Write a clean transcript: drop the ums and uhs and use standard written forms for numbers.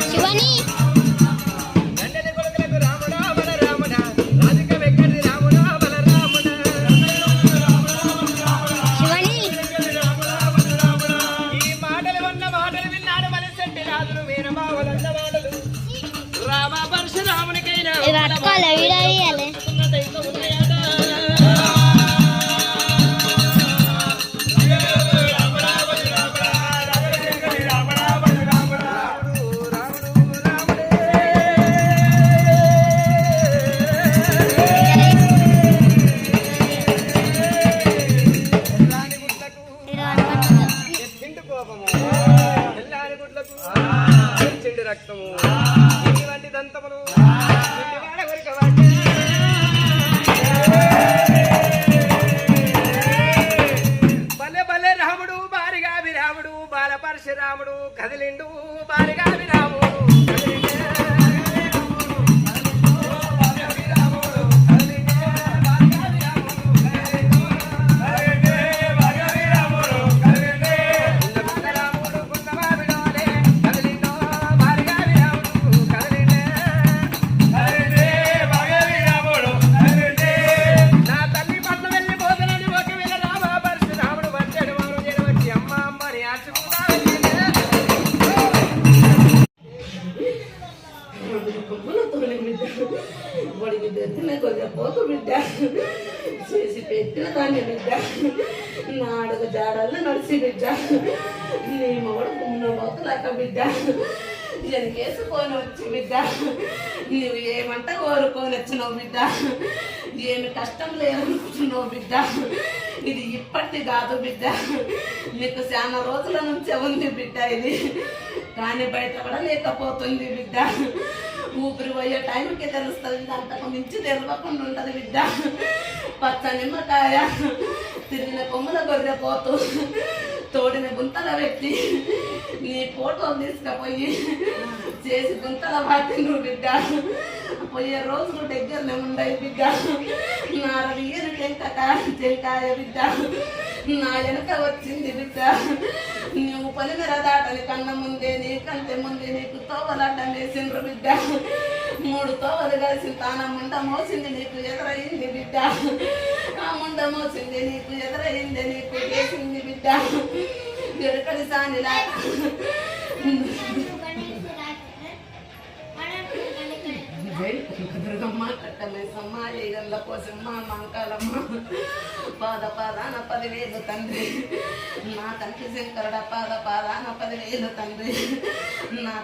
శివని పట్టుకోవాలి వీడియో తీయాలి. రక్తము ఇటువంటి దంతములు భలే భలే రాముడు బారిగా విరాముడు బాలపరశురాముడు కదిలిండు బారిగా విరాముడు పోతు బిడ్డ చేసి పెట్టిన దాన్ని బిడ్డ నా అడుగు జాడల్లో నడిచి బిడ్డ నీ మొగడు కుమ్మిన పోతులాక బిడ్డ ఎనకేసుకొని వచ్చి బిడ్డ నువ్వు ఏమంట కోరుకొని వచ్చినావు బిడ్డ ఏమి కష్టం లేదనుకుంటున్నావు బిడ్డ ఇది ఇప్పటి కాదు బిడ్డ నీకు చాలా రోజుల నుంచే ఉంది బిడ్డ ఇది కానీ బయటపడలేకపోతుంది బిడ్డ ఊపిరి పోయే టైంకి తెలుస్తుంది అంతకు మించి తెలవకుండా ఉంటుంది బిడ్డ పచ్చ నిమ్మకాయ తిరిగిన కొమ్మల గొర్రె పోతూ తోడిన గుంతల పెట్టి నీ ఫోటోలు తీసుకుపోయి చేసి గుంతల పాటి నువ్వు బిడ్డ పోయే రోజులు దగ్గరనే ఉండయి బిడ్డ నా రవియని టెంకాయ బిడ్డ నా వెనక వచ్చింది బిడ్డ నువ్వు పొలిమెర దాటని కన్న ముందే నీకంటే ముందే నీకు తోవలాడ్డం వేసిండ్రు బిడ్డ 3 తోవలు కలిసి తాన ముండ మోసింది నీకు ఎదురయింది బిడ్డ ఆ ముండ మోసింది నీకు ఎదురయింది నీకు చేసింది బిడ్డ ఎరుకడి సానిలా దుర్గమ్మ కట్టలేసమ్మ ఏగల్ల పోసమ్మ మంకాలమ్మ పాదాన 10,000 తండ్రి నా కంటి శంకరుడ పాదాన 10,000 తండ్రి నా